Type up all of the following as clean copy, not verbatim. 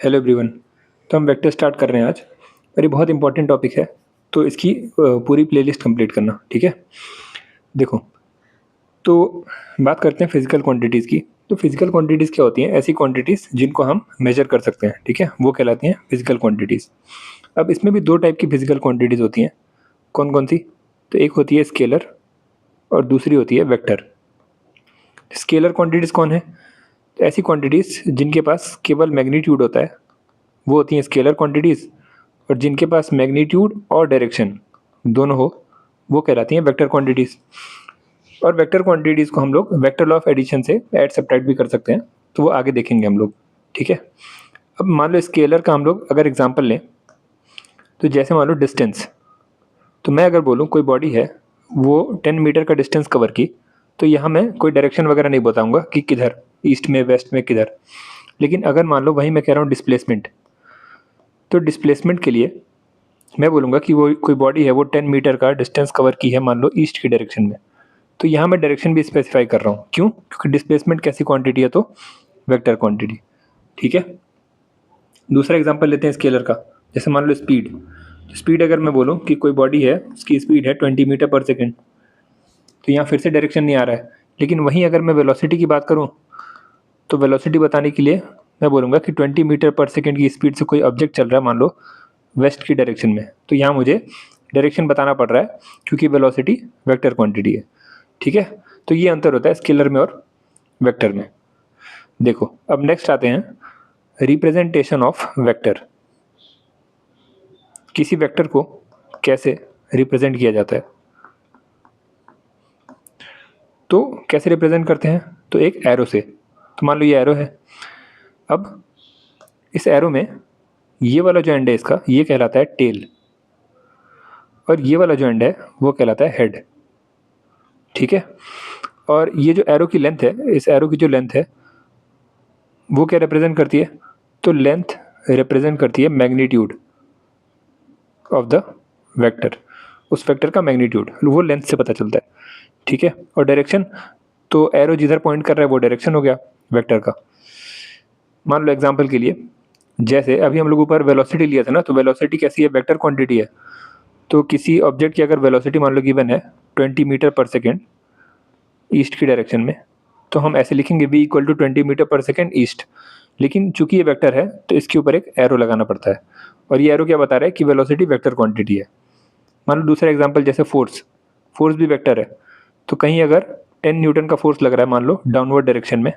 Hello everyone. तो हम vector start कर रहे हैं आज और ये बहुत इंपॉर्टेंट टॉपिक है। तो इसकी पूरी प्लेलिस्ट कंप्लीट करना, ठीक है। देखो, तो बात करते हैं फिजिकल क्वांटिटीज़ की। तो फिजिकल क्वांटिटीज़ क्या होती हैं? ऐसी क्वांटिटीज़ जिनको हम मेजर कर सकते हैं, ठीक है, वो कहलाती हैं फिजिकल क्वांटिटीज़। अब इसमें भी दो टाइप की फिजिकल क्वांटिटीज़ होती हैं। कौन कौन सी? तो एक होती है स्केलर और दूसरी होती है वेक्टर। स्केलर क्वांटिटीज़ कौन है? तो ऐसी क्वांटिटीज़ जिनके पास केवल मैग्नीट्यूड होता है वो होती हैं स्केलर क्वांटिटीज़, और जिनके पास मैग्नीट्यूड और डायरेक्शन दोनों हो वो कहलाती हैं वेक्टर क्वांटिटीज़। और वेक्टर क्वांटिटीज़ को हम लोग वेक्टर लॉ ऑफ एडिशन से ऐड सब्ट्रैक्ट भी कर सकते हैं, तो वो आगे देखेंगे हम लोग, ठीक है। अब मान लो स्केलर का हम लोग अगर एग्जांपल लें, तो जैसे मान लो डिस्टेंस। तो मैं अगर बोलूँ कोई बॉडी है वो 10 मीटर का डिस्टेंस कवर की, तो यहाँ मैं कोई डायरेक्शन वगैरह नहीं बताऊँगा कि किधर, ईस्ट में, वेस्ट में, किधर। लेकिन अगर मान लो वहीं मैं कह रहा हूँ डिस्प्लेसमेंट, तो डिस्प्लेसमेंट के लिए मैं बोलूँगा कि वो कोई बॉडी है वो 10 मीटर का डिस्टेंस कवर की है मान लो ईस्ट की डायरेक्शन में। तो यहाँ मैं डायरेक्शन भी स्पेसिफाई कर रहा हूँ। क्यों? क्योंकि डिस्प्लेसमेंट कैसी क्वांटिटी है? तो वेक्टर क्वांटिटी, ठीक है। दूसरा एग्जांपल लेते हैं स्केलर का। जैसे मान लो स्पीड। स्पीड अगर मैं बोलूँ कि कोई बॉडी है उसकी स्पीड है 20 मीटर पर सेकेंड, तो यहाँ फिर से डायरेक्शन नहीं आ रहा है। लेकिन वहीं अगर मैं वेलोसिटी की बात करूँ, तो वेलोसिटी बताने के लिए मैं बोलूँगा कि 20 मीटर पर सेकेंड की स्पीड से कोई ऑब्जेक्ट चल रहा है मान लो वेस्ट की डायरेक्शन में, तो यहाँ मुझे डायरेक्शन बताना पड़ रहा है क्योंकि वेलोसिटी वेक्टर क्वांटिटी है, ठीक है। तो ये अंतर होता है स्केलर में और वेक्टर में। देखो, अब नेक्स्ट आते हैं रिप्रेजेंटेशन ऑफ वेक्टर। किसी वेक्टर को कैसे रिप्रेजेंट किया जाता है? तो कैसे रिप्रेजेंट करते हैं? तो एक एरो से। तो मान लो ये एरो है। अब इस एरो में ये वाला जो एंड है इसका, ये कहलाता है टेल, और ये वाला जो एंड है वो कहलाता है हेड, ठीक है। और ये जो एरो की लेंथ है, इस एरो की जो लेंथ है वो क्या रिप्रेजेंट करती है? तो लेंथ रिप्रेजेंट करती है मैग्नीट्यूड ऑफ द वेक्टर। उस वेक्टर का मैग्नीट्यूड वो लेंथ से पता चलता है, ठीक है। और डायरेक्शन, तो एरो जिधर पॉइंट कर रहा है वो डायरेक्शन हो गया वेक्टर का। मान लो एग्जांपल के लिए, जैसे अभी हम लोग ऊपर वेलोसिटी लिया था ना, तो वेलोसिटी कैसी है? वेक्टर क्वांटिटी है। तो किसी ऑब्जेक्ट की अगर वेलोसिटी मान लो गिवन है 20 मीटर पर सेकेंड ईस्ट की डायरेक्शन में, तो हम ऐसे लिखेंगे v इक्वल टू 20 मीटर पर सेकेंड ईस्ट। लेकिन चूंकि ये वेक्टर है तो इसके ऊपर एक एरो लगाना पड़ता है, और ये एरो क्या बता रहा है कि वेलोसिटी वेक्टर क्वांटिटी है। मान लो दूसरा एग्जांपल, जैसे फोर्स। फोर्स भी वेक्टर है। तो कहीं अगर 10 न्यूटन का फोर्स लग रहा है मान लो डाउनवर्ड डायरेक्शन में,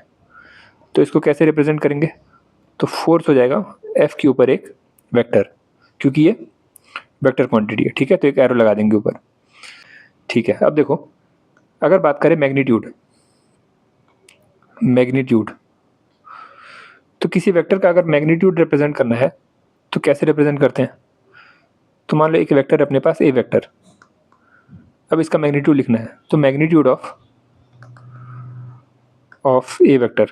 तो इसको कैसे रिप्रेजेंट करेंगे? तो फोर्स हो जाएगा F के ऊपर एक वेक्टर, क्योंकि ये वेक्टर क्वांटिटी है, ठीक है। तो एक एरो लगा देंगे ऊपर, ठीक है। अब देखो, अगर बात करें मैग्नीट्यूड। मैग्नीट्यूड, तो किसी वेक्टर का अगर मैग्नीट्यूड रिप्रेजेंट करना है तो कैसे रिप्रेजेंट करते हैं? तो मान लो एक वेक्टर है अपने पास, ए वेक्टर। अब इसका मैग्नीट्यूड लिखना है, तो मैग्नीट्यूड ऑफ ए वेक्टर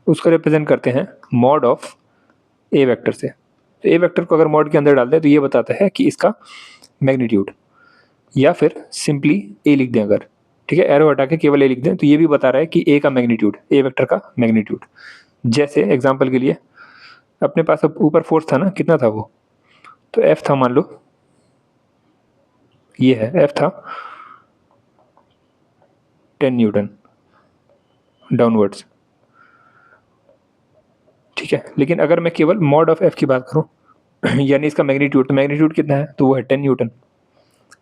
उसको रिप्रेजेंट करते हैं मॉड ऑफ ए वेक्टर से। तो ए वेक्टर को अगर मॉड के अंदर डाल दें तो ये बताता है कि इसका मैग्नीट्यूड, या फिर सिंपली ए लिख दें अगर, ठीक है, एरो हटा के केवल ए लिख दें, तो ये भी बता रहा है कि ए का मैग्नीट्यूड, ए वेक्टर का मैग्नीट्यूड। जैसे एग्जांपल के लिए अपने पास अब ऊपर फोर्स था ना, कितना था वो? तो एफ था, मान लो ये है, एफ था 10 न्यूटन डाउनवर्ड्स, ठीक है। लेकिन अगर मैं केवल मॉड ऑफ एफ की बात करूं यानी इसका मैग्नीट्यूड, तो मैग्नीट्यूड कितना है? तो वो है 10 न्यूटन।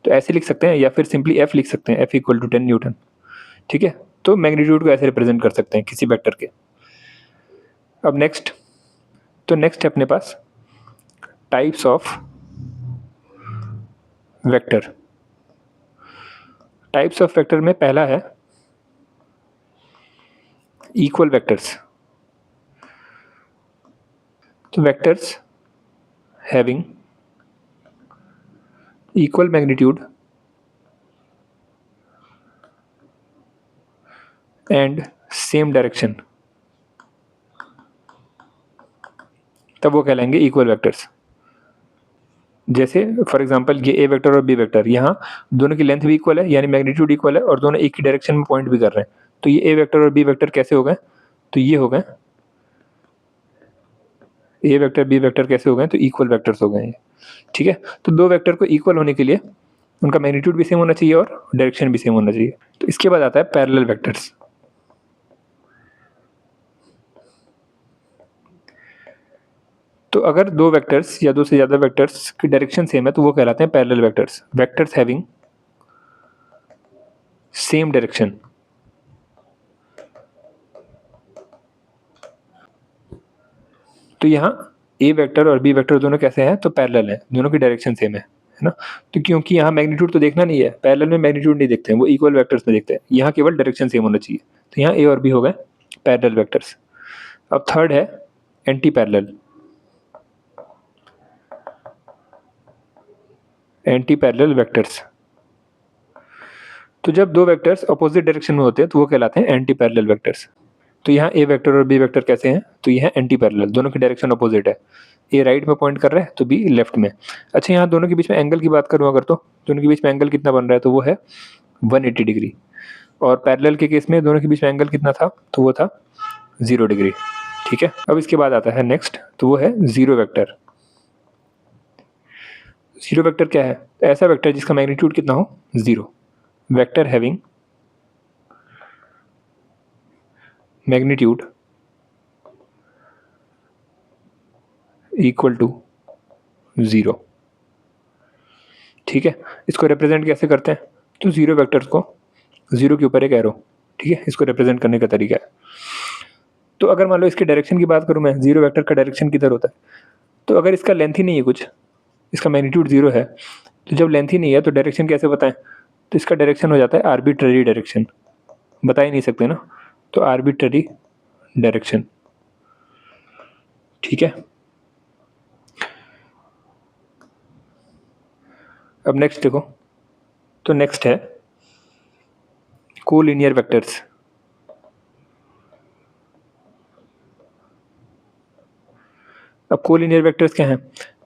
तो ऐसे लिख सकते हैं, या फिर सिंपली एफ लिख सकते हैं, एफ इक्वल टू 10 न्यूटन, ठीक है। तो मैग्नीट्यूड को ऐसे रिप्रेजेंट कर सकते हैं किसी वेक्टर के। अब नेक्स्ट, तो नेक्स्ट है अपने पास types of vector. Types of vector में पहला है इक्वल वेक्टर्स। तो vectors having equal magnitude and same direction, तब वो कहलाएंगे इक्वल वेक्टर्स। जैसे फॉर एग्जांपल ये ए वेक्टर और बी वेक्टर, यहाँ दोनों की लेंथ भी इक्वल है, यानी मैग्नीट्यूड इक्वल है, और दोनों एक ही डायरेक्शन में पॉइंट भी कर रहे हैं। तो ये ए वेक्टर और बी वेक्टर कैसे हो गए? तो ये हो गए ए वेक्टर बी वेक्टर कैसे हो गए, तो इक्वल वेक्टर्स हो गए हैं, ठीक है। तो दो वेक्टर को इक्वल होने के लिए उनका मैग्नीट्यूड भी सेम होना चाहिए और डायरेक्शन भी सेम होना चाहिए। तो इसके बाद आता है पैरेलल वेक्टर्स। तो अगर दो वेक्टर्स या दो से ज़्यादा वेक्टर्स की डायरेक्शन सेम है तो वो कहलाते हैं parallel vectors. Vectors having same direction. तो यहाँ ए वेक्टर और बी वेक्टर दोनों कैसे हैं, तो पैरेलल हैं, दोनों की डायरेक्शन सेम है ना। तो क्योंकि यहाँ मैग्नीट्यूड तो देखना नहीं है, पैरेलल में मैग्नीट्यूड नहीं देखते हैं, वो इक्वल वेक्टर्स में देखते हैं, यहाँ केवल डायरेक्शन सेम होना चाहिए। तो यहाँ ए और बी हो गए पैरेलल वेक्टर्स। अब थर्ड है anti parallel. Anti parallel vectors. तो जब दो वेक्टर्स अपोजिट डायरेक्शन में होते हैं तो वो कहलाते हैं एंटी पैरेलल वेक्टर्स। तो यहाँ ए वेक्टर और बी वेक्टर कैसे हैं, तो ये है एंटी पैरेलल, दोनों की डायरेक्शन अपोजिट है। ए राइट में पॉइंट कर रहा है तो बी लेफ्ट में। अच्छा, यहाँ दोनों के बीच में एंगल की बात करूँ अगर, तो दोनों के बीच में एंगल कितना बन रहा है, तो वो है 180 डिग्री। और पैरेलल के केस में दोनों के बीच में एंगल कितना था, तो वो था 0 डिग्री, ठीक है। अब इसके बाद आता है नेक्स्ट, तो वो है जीरो वेक्टर। जीरो वेक्टर क्या है, ऐसा वेक्टर जिसका मैग्नीट्यूड कितना हो, 0। Vector having magnitude equal to 0, ठीक है। इसको रिप्रेजेंट कैसे करते हैं, तो जीरो वेक्टर्स को 0 के ऊपर एक एरो, ठीक है, इसको रिप्रेजेंट करने का तरीका है। तो अगर मान लो इसके डायरेक्शन की बात करूं मैं, जीरो वेक्टर का डायरेक्शन किधर होता है, तो अगर इसका लेंथ ही नहीं है कुछ, इसका मैग्नीट्यूड 0 है, तो जब लेंथ ही नहीं है तो डायरेक्शन कैसे बताएं, तो इसका डायरेक्शन हो जाता है आर्बिट्ररी डायरेक्शन, बता ही नहीं सकते ना, तो आर्बिट्ररी डायरेक्शन, ठीक है। अब नेक्स्ट देखो, तो नेक्स्ट है कोलिनियर वेक्टर्स। अब कोलिनियर वेक्टर्स क्या हैं,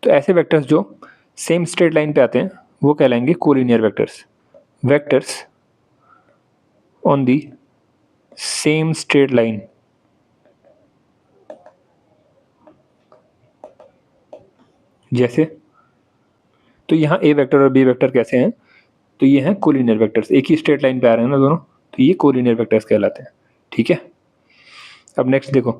तो ऐसे वेक्टर्स जो सेम स्ट्रेट लाइन पे आते हैं वो कहलाएंगे collinear vectors. Vectors on the same straight line, जैसे, तो यहाँ ए वेक्टर और बी वेक्टर कैसे हैं, तो ये हैं कोलिनियर वेक्टर्स, एक ही स्ट्रेट लाइन पे आ रहे हैं ना दोनों, तो ये कोलिनियर वेक्टर्स कहलाते हैं, ठीक है। अब नेक्स्ट देखो,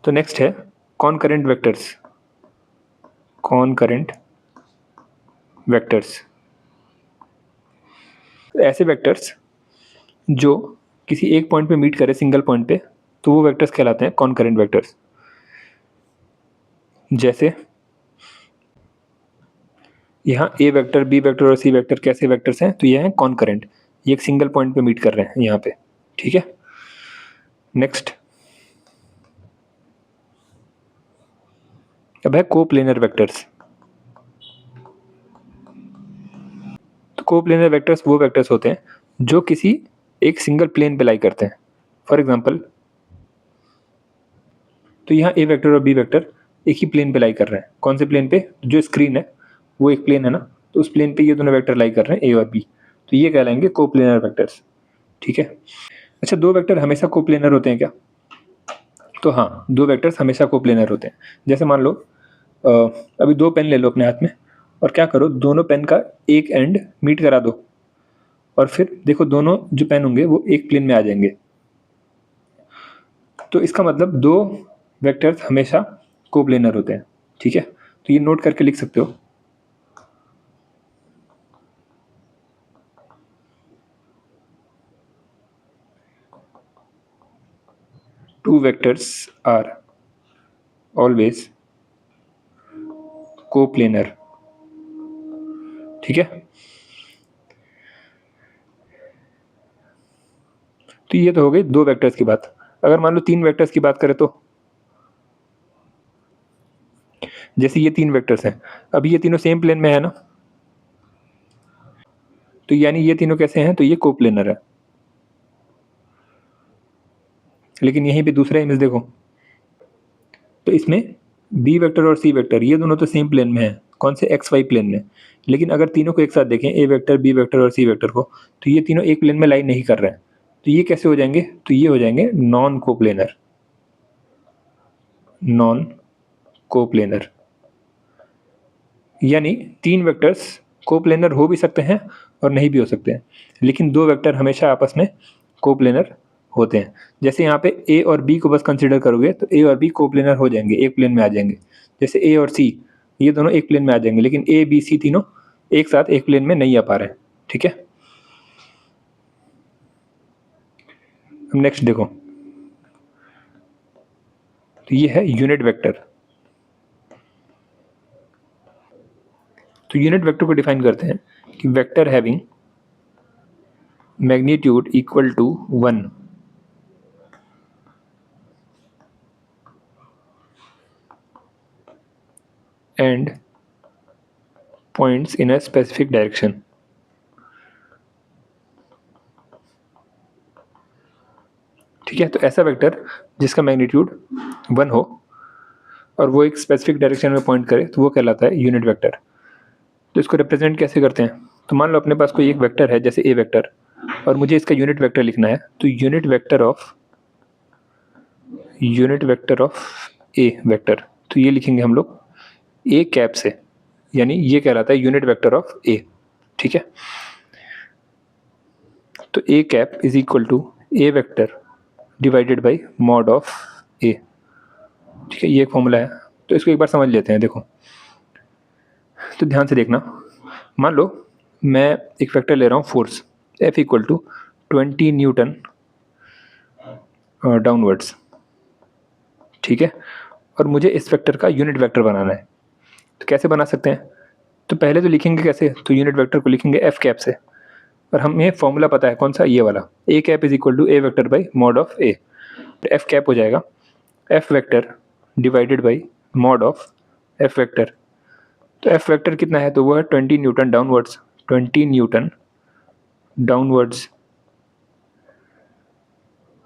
तो नेक्स्ट है कॉनकरेंट वेक्टर्स। कॉनकरेंट वेक्टर्स ऐसे वेक्टर्स जो किसी एक पॉइंट पे मीट करे, सिंगल पॉइंट पे, तो वो वेक्टर्स कहलाते हैं कॉनकरेंट वेक्टर्स। जैसे यहाँ ए वेक्टर बी वेक्टर और सी वेक्टर कैसे वेक्टर्स हैं, तो ये हैं कॉनकरेंट, ये एक सिंगल पॉइंट पे मीट कर रहे हैं यहाँ पे, ठीक है। नेक्स्ट अब है कोप्लेनर वेक्टर्स। तो कोप्लेनर वेक्टर्स वो वेक्टर्स होते हैं जो किसी एक सिंगल प्लेन पे लाई करते हैं। फॉर एग्जांपल, तो यहाँ ए वेक्टर और बी वेक्टर एक ही प्लेन पे लाई कर रहे हैं। कौन से प्लेन पे, जो स्क्रीन है वो एक प्लेन है ना, तो उस प्लेन पे ये दोनों वेक्टर लाई कर रहे हैं ए और बी, तो ये कहलाएंगे कोप्लेनर वेक्टर्स, ठीक है। अच्छा, दो वेक्टर हमेशा कोप्लेनर होते हैं क्या, तो हाँ, दो वेक्टर्स हमेशा कोप्लेनर होते हैं। जैसे मान लो अभी दो पेन ले लो अपने हाथ में और क्या करो, दोनों पेन का एक एंड मीट करा दो और फिर देखो दोनों जो पेन होंगे वो एक प्लेन में आ जाएंगे। तो इसका मतलब दो वेक्टर्स हमेशा कोप्लेनर होते हैं, ठीक है। तो ये नोट करके लिख सकते हो। Two vectors are always coplanar, ठीक है। तो ये तो हो गई दो वेक्टर्स की बात। अगर मान लो तीन वेक्टर्स की बात करें, तो जैसे ये तीन वेक्टर्स हैं, अब ये तीनों सेम प्लेन में है ना, तो यानी ये तीनों कैसे हैं, तो ये कोप्लेनर है। लेकिन यहीं पे दूसरा इमेज देखो, तो इसमें बी वेक्टर और सी वेक्टर ये दोनों तो सेम प्लेन में है, कौन से, एक्स वाई प्लेन में। लेकिन अगर तीनों को एक साथ देखें, ए वेक्टर बी वेक्टर और सी वेक्टर को, तो ये तीनों एक प्लेन में लाइन नहीं कर रहे हैं। तो ये कैसे हो जाएंगे, तो ये हो जाएंगे नॉन कोप्लेनर, नॉन कोप्लेनर। यानी 3 वेक्टर्स कोप्लेनर हो भी सकते हैं और नहीं भी हो सकते हैं, लेकिन 2 वेक्टर हमेशा आपस में कोप्लेनर होते हैं। जैसे यहाँ पे ए और बी को बस कंसिडर करोगे तो ए और बी कोप्लेनर हो जाएंगे, एक प्लेन में आ जाएंगे। जैसे ए और सी ये दोनों एक प्लेन में आ जाएंगे, लेकिन ए बी सी तीनों एक साथ एक प्लेन में नहीं आ पा रहे हैं, ठीक है। अब नेक्स्ट देखो, तो ये है यूनिट वेक्टर। तो यूनिट वेक्टर को डिफाइन करते हैं कि vector having magnitude equal to 1 and points in a specific direction. ठीक है, तो ऐसा वेक्टर जिसका मैग्नीट्यूड 1 हो और वो एक स्पेसिफिक डायरेक्शन में पॉइंट करे तो वो कहलाता है यूनिट वेक्टर। तो इसको रिप्रेजेंट कैसे करते हैं, तो मान लो अपने पास कोई एक वेक्टर है जैसे ए वेक्टर, और मुझे इसका यूनिट वेक्टर लिखना है, तो unit vector of A vector, तो ये लिखेंगे हम लोग ए कैप से, यानी ये कहलाता है यूनिट वेक्टर ऑफ ए। ठीक है, तो A cap is equal to A vector divided by mod of A. ठीक है, ये एक फॉर्मूला है, तो इसको एक बार समझ लेते हैं। देखो, तो ध्यान से देखना, मान लो मैं एक वेक्टर ले रहा हूँ force F equal to 20 newton downwards. ठीक है, और मुझे इस वेक्टर का यूनिट वेक्टर बनाना है, तो कैसे बना सकते हैं, तो पहले तो लिखेंगे कैसे, तो यूनिट वेक्टर को लिखेंगे F कैप से, और हमें फॉर्मूला पता है कौन सा, ये वाला, A cap is equal to A vector by mod of A. तो F कैप हो जाएगा F vector divided by mod of F vector. तो F वेक्टर कितना है, तो वो है 20 न्यूटन डाउनवर्ड्स, 20 न्यूटन डाउनवर्ड्स।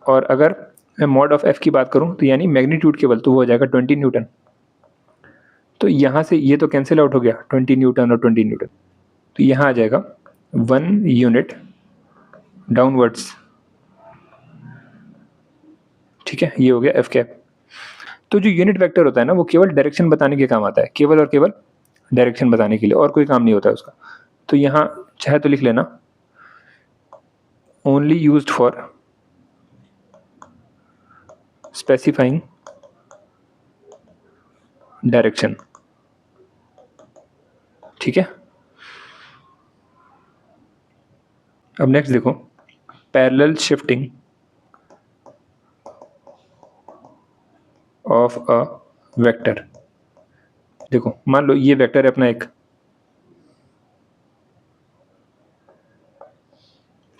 और अगर मैं मॉड ऑफ F की बात करूं तो यानी मैग्नीट्यूड केवल, तो वो हो जाएगा 20 न्यूटन। तो यहाँ से ये तो कैंसिल आउट हो गया, 20 न्यूटन और 20 न्यूटन, तो यहाँ आ जाएगा 1 यूनिट डाउनवर्ड्स। ठीक है, ये हो गया F कैप। तो जो यूनिट वेक्टर होता है ना, वो केवल डायरेक्शन बताने के काम आता है, केवल और केवल डायरेक्शन बताने के लिए, और कोई काम नहीं होता है उसका। तो यहाँ चाहे तो लिख लेना only used for specifying direction. ठीक है, अब नेक्स्ट देखो, parallel shifting of a vector. देखो, मान लो ये वेक्टर है अपना एक,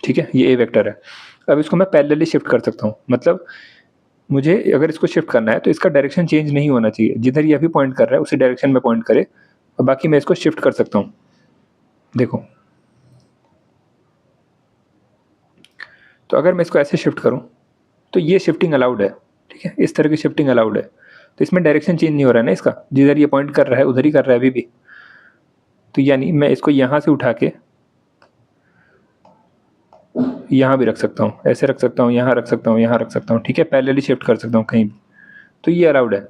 ठीक है, ये ए वेक्टर है। अब इसको मैं पैरेलली शिफ्ट कर सकता हूँ, मतलब मुझे अगर इसको शिफ्ट करना है तो इसका डायरेक्शन चेंज नहीं होना चाहिए, जिधर ये अभी पॉइंट कर रहा है उसी डायरेक्शन में पॉइंट करे, और बाकी मैं इसको शिफ्ट कर सकता हूँ। देखो, तो अगर मैं इसको ऐसे शिफ्ट करूँ तो ये शिफ्टिंग अलाउड है। ठीक है, इस तरह की शिफ्टिंग अलाउड है, तो इसमें डायरेक्शन चेंज नहीं हो रहा है ना इसका, जिधर ये पॉइंट कर रहा है उधर ही कर रहा है अभी भी। तो यानी मैं इसको यहाँ से उठा के यहाँ भी रख सकता हूँ, ऐसे रख सकता हूँ, यहाँ रख सकता हूँ, यहाँ रख सकता हूँ। ठीक है, पैरेलली शिफ्ट कर सकता हूँ कहीं भी, तो ये अलाउड है।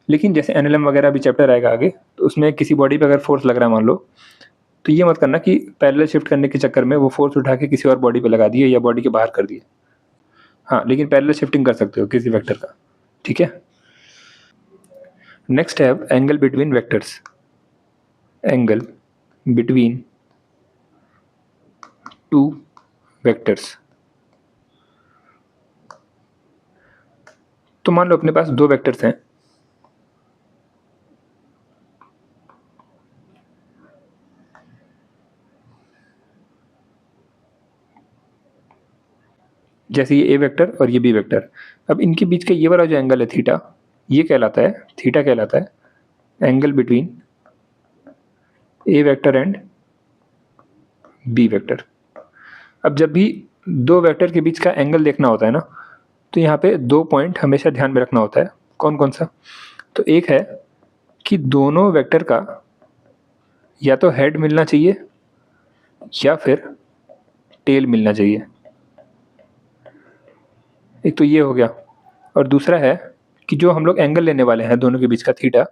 लेकिन जैसे एनएलएम वगैरह भी चैप्टर आएगा आगे, तो उसमें किसी बॉडी पे अगर फोर्स लग रहा है मान लो, तो ये मत करना कि पैरेलल शिफ्ट करने के चक्कर में वो फोर्स उठा के किसी और बॉडी पे लगा दिए या बॉडी के बाहर कर दिए। हाँ, लेकिन पैरेलल शिफ्टिंग कर सकते हो किसी वेक्टर का। ठीक है, नेक्स्ट है angle between vectors. Angle between two vectors. तो मान लो अपने पास 2 वेक्टर्स हैं, जैसे ये ए वेक्टर और ये बी वेक्टर। अब इनके बीच का ये वाला जो एंगल है थीटा, ये कहलाता है, थीटा कहलाता है angle between A vector and B vector. अब जब भी 2 वेक्टर के बीच का एंगल देखना होता है ना, तो यहाँ पे 2 पॉइंट हमेशा ध्यान में रखना होता है। कौन कौन सा, तो एक है कि दोनों वेक्टर का या तो हेड मिलना चाहिए या फिर टेल मिलना चाहिए। एक तो ये हो गया, और दूसरा है कि जो हम लोग एंगल लेने वाले हैं दोनों के बीच का थीटा,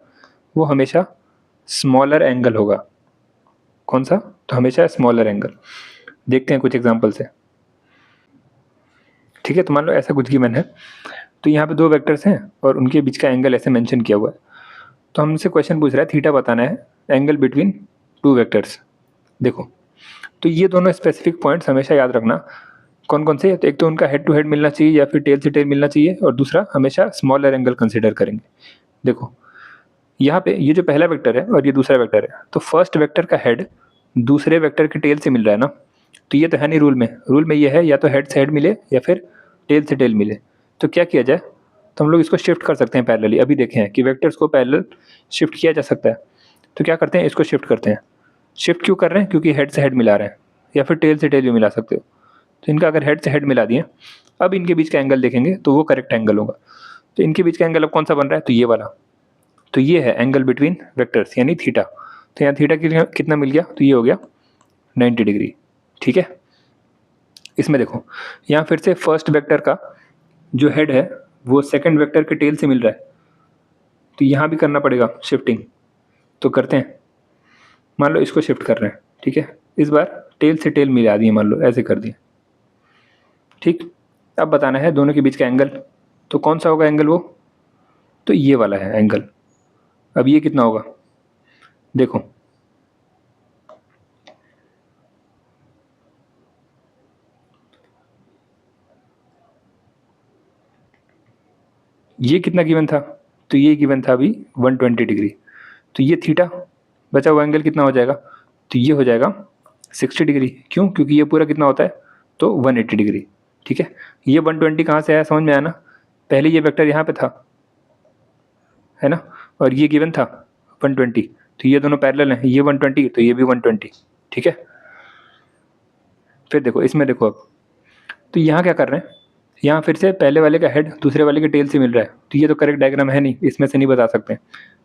वो हमेशा स्मॉलर एंगल होगा। कौन सा? तो हमेशा स्मॉलर एंगल। देखते हैं कुछ एग्जांपल से। ठीक है, तो मान लो ऐसा कुछ गिवन है, तो यहाँ पे दो वेक्टर्स हैं और उनके बीच का एंगल ऐसे मेंशन किया हुआ है। तो हमसे क्वेश्चन पूछ रहा है थीटा बताना है, एंगल बिटवीन टू वेक्टर्स। देखो, तो ये दोनों स्पेसिफिक पॉइंट्स हमेशा याद रखना। कौन कौन से? तो एक तो उनका हेड टू हेड मिलना चाहिए या फिर टेल से टेल मिलना चाहिए, और दूसरा हमेशा स्मॉलर एंगल कंसिडर करेंगे। देखो, यहाँ पे ये जो पहला वेक्टर है और ये दूसरा वेक्टर है, तो फर्स्ट वेक्टर का हेड दूसरे वेक्टर के टेल से मिल रहा है ना, तो ये तो है नहीं रूल में। रूल में ये है या तो हेड से हेड मिले या फिर टेल से टेल मिले। तो क्या किया जाए? तो हम लोग इसको शिफ्ट कर सकते हैं पैरेलली। अभी देखे हैं कि वेक्टर्स को पैरेलल शिफ्ट किया जा सकता है। तो क्या करते हैं, इसको शिफ्ट करते हैं। शिफ्ट क्यों कर रहे हैं? क्योंकि हेड से हेड मिला रहे हैं, या फिर टेल से टेल भी मिला सकते हो। तो इनका अगर हेड से हेड मिला दिए, अब इनके बीच का एंगल देखेंगे तो वो करेक्ट एंगल होगा। तो इनके बीच का एंगल अब कौन सा बन रहा है? तो ये वाला। तो ये है एंगल बिटवीन वेक्टर्स यानी थीटा। तो यहाँ थीटा कितना मिल गया? तो ये हो गया 90 डिग्री। ठीक है, इसमें देखो, यहाँ फिर से फर्स्ट वेक्टर का जो हेड है वो सेकंड वेक्टर के टेल से मिल रहा है, तो यहाँ भी करना पड़ेगा शिफ्टिंग। तो करते हैं, मान लो इसको शिफ्ट कर रहे हैं। ठीक है, इस बार टेल से टेल मिला दिए, मान लो ऐसे कर दिए। ठीक, अब बताना है दोनों के बीच का एंगल। तो कौन सा होगा एंगल वो? तो ये वाला है एंगल। अब ये कितना होगा? देखो, ये कितना गिवन था? तो ये गिवन था अभी 120 डिग्री। तो ये थीटा बचा हुआ एंगल कितना हो जाएगा? तो ये हो जाएगा 60 डिग्री। क्यों? क्योंकि ये पूरा कितना होता है? तो 180 डिग्री। ठीक है, ये 120 कहाँ से आया? समझ में आया ना? पहले ये वेक्टर यहाँ पे था, है ना, और ये गिवन था 120, तो ये दोनों पैरेलल हैं, ये 120 तो ये भी 120। ठीक है, फिर देखो इसमें देखो अब, तो यहाँ क्या कर रहे हैं? यहाँ फिर से पहले वाले का हेड दूसरे वाले के टेल से मिल रहा है, तो ये तो करेक्ट डायग्राम है नहीं, इसमें से नहीं बता सकते,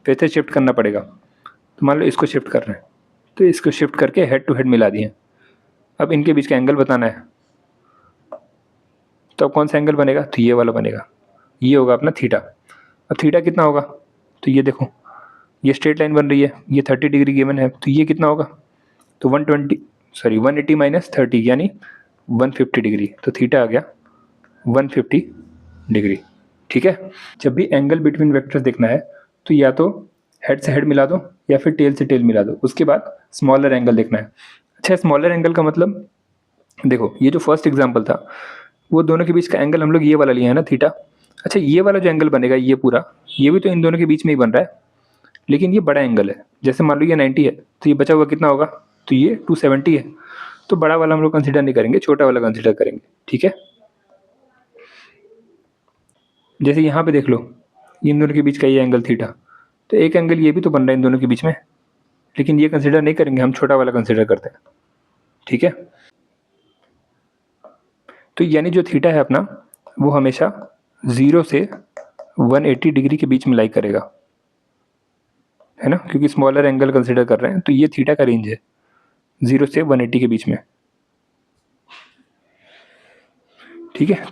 फिर से शिफ्ट करना पड़ेगा। तो मान लो इसको शिफ्ट कर रहे हैं, तो इसको शिफ्ट करके हेड टू हेड मिला दिए। अब इनके बीच का एंगल बताना है, तो अब कौन सा एंगल बनेगा? तो ये वाला बनेगा, ये होगा अपना थीटा। अब थीटा कितना होगा? तो ये देखो, ये स्ट्रेट लाइन बन रही है, ये 30 डिग्री गिवन है, तो ये कितना होगा? तो 180 माइनस 30 यानी 150 डिग्री। तो थीटा आ गया 150 डिग्री। ठीक है, जब भी एंगल बिटवीन वेक्टर्स देखना है तो या तो हेड से हेड मिला दो या फिर टेल से टेल मिला दो, उसके बाद स्मॉलर एंगल देखना है। अच्छा, स्मॉलर एंगल का मतलब देखो, ये जो फर्स्ट एग्जांपल था वो दोनों के बीच का एंगल हम लोग ये वाला लिए हैं ना, थीटा। अच्छा, ये वाला जो एंगल बनेगा ये पूरा, ये भी तो इन दोनों के बीच में ही बन रहा है, लेकिन ये बड़ा एंगल है। जैसे मान लो ये 90 है, तो ये बचा हुआ कितना होगा? तो ये 270 है। तो बड़ा वाला हम लोग कंसिडर नहीं करेंगे, छोटा वाला कंसिडर करेंगे। ठीक है, जैसे यहाँ पे देख लो, इन दोनों के बीच का ये एंगल थीटा, तो एक एंगल ये भी तो बन रहा है इन दोनों के बीच में, लेकिन ये कंसिडर नहीं करेंगे, हम छोटा वाला कंसिडर करते हैं। ठीक है, तो यानी जो थीटा है अपना, वो हमेशा 0 से 180 डिग्री के बीच में लाई करेगा, है ना, क्योंकि स्मॉलर एंगल कंसिडर कर रहे हैं, तो ये थीटा का रेंज है 0 से 180 के बीच में। ठीक है।